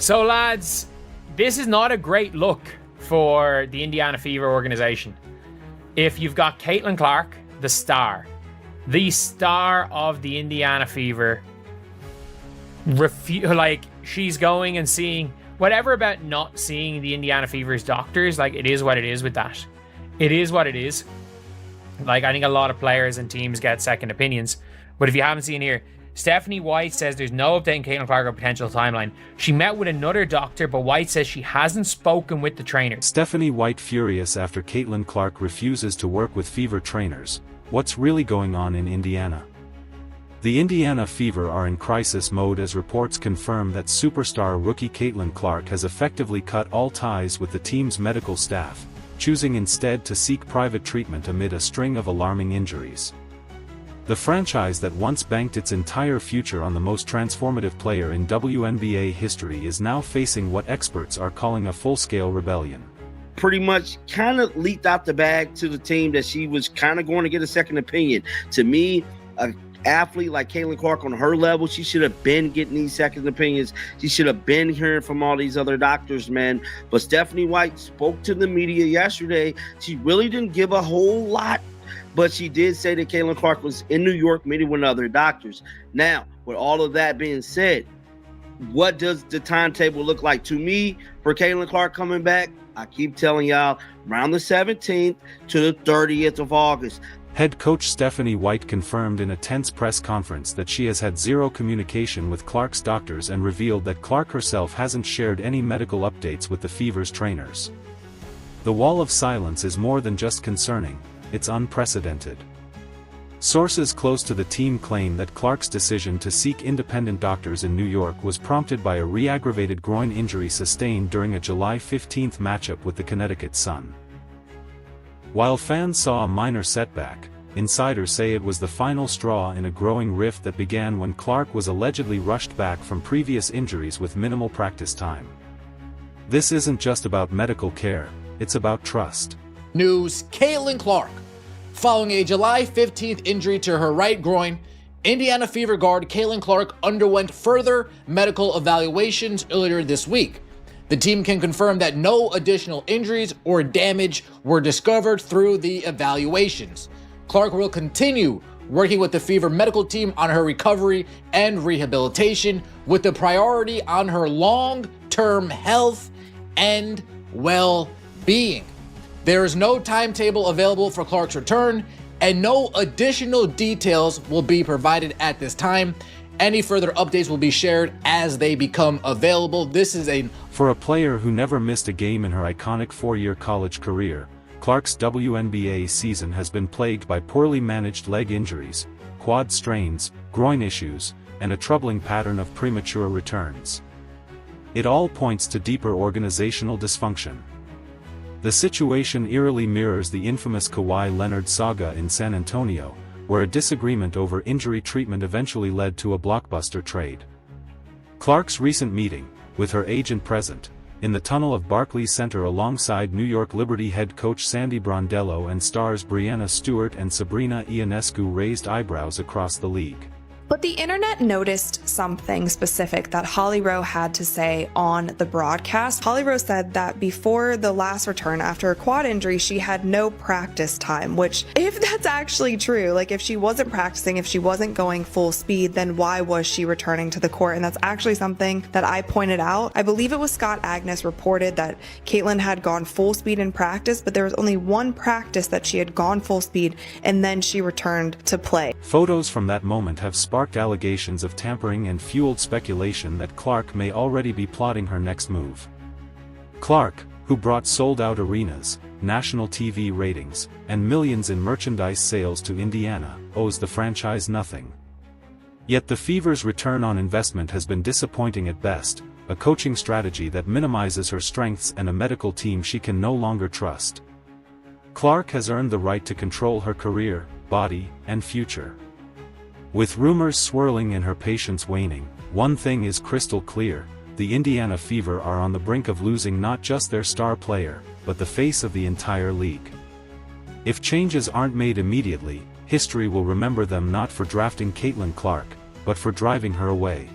So lads, this is not a great look for the Indiana Fever organization. If you've got Caitlin Clark, the star of the Indiana Fever, she's going and seeing whatever about not seeing the Indiana Fever's doctors. Like, it is what it is with that. It is what it is. Like, I think a lot of players and teams get second opinions. But if you haven't seen here, Stephanie White says there's no update on Caitlin Clark or potential timeline. She met with another doctor, but White says she hasn't spoken with the trainer. Stephanie White furious after Caitlin Clark refuses to work with Fever trainers. What's really going on in Indiana? The Indiana Fever are in crisis mode as reports confirm that superstar rookie Caitlin Clark has effectively cut all ties with the team's medical staff, choosing instead to seek private treatment amid a string of alarming injuries. The franchise that once banked its entire future on the most transformative player in WNBA history is now facing what experts are calling a full-scale rebellion. Pretty much kind of leaked out the bag to the team that she was kind of going to get a second opinion. To me, an athlete like Caitlin Clark on her level, she should have been getting these second opinions. She should have been hearing from all these other doctors, man. But Stephanie White spoke to the media yesterday. She really didn't give a whole lot, but she did say that Caitlin Clark was in New York meeting with other doctors. Now, with all of that being said, what does the timetable look like to me for Caitlin Clark coming back? I keep telling y'all, around the 17th to the 30th of August. Head coach Stephanie White confirmed in a tense press conference that she has had zero communication with Clark's doctors and revealed that Clark herself hasn't shared any medical updates with the Fever's trainers. The wall of silence is more than just concerning, it's unprecedented. Sources close to the team claim that Clark's decision to seek independent doctors in New York was prompted by a re-aggravated groin injury sustained during a July 15th matchup with the Connecticut Sun. While fans saw a minor setback, insiders say it was the final straw in a growing rift that began when Clark was allegedly rushed back from previous injuries with minimal practice time. This isn't just about medical care, it's about trust. News: Caitlin Clark. Following a July 15th injury to her right groin, Indiana Fever guard Caitlin Clark underwent further medical evaluations earlier this week. The team can confirm that no additional injuries or damage were discovered through the evaluations. Clark will continue working with the Fever medical team on her recovery and rehabilitation, with the priority on her long-term health and well-being. There is no timetable available for Clark's return, and no additional details will be provided at this time. Any further updates will be shared as they become available. For a player who never missed a game in her iconic four-year college career, Clark's WNBA season has been plagued by poorly managed leg injuries, quad strains, groin issues, and a troubling pattern of premature returns. It all points to deeper organizational dysfunction. The situation eerily mirrors the infamous Kawhi Leonard saga in San Antonio, where a disagreement over injury treatment eventually led to a blockbuster trade. Clark's recent meeting, with her agent present, in the tunnel of Barclays Center alongside New York Liberty head coach Sandy Brondello and stars Brianna Stewart and Sabrina Ionescu, raised eyebrows across the league. But the internet noticed something specific that Holly Rowe had to say on the broadcast. Holly Rowe said that before the last return after a quad injury, she had no practice time, which, if that's actually true, like if she wasn't practicing, if she wasn't going full speed, then why was she returning to the court? And that's actually something that I pointed out. I believe it was Scott Agnes reported that Caitlin had gone full speed in practice, but there was only one practice that she had gone full speed, and then she returned to play. Photos from that moment have sparked allegations of tampering and fueled speculation that Clark may already be plotting her next move. Clark, who brought sold-out arenas, national TV ratings, and millions in merchandise sales to Indiana, owes the franchise nothing. Yet the Fever's return on investment has been disappointing at best, a coaching strategy that minimizes her strengths and a medical team she can no longer trust. Clark has earned the right to control her career, body, and future. With rumors swirling and her patience waning, one thing is crystal clear: the Indiana Fever are on the brink of losing not just their star player, but the face of the entire league. If changes aren't made immediately, history will remember them not for drafting Caitlin Clark, but for driving her away.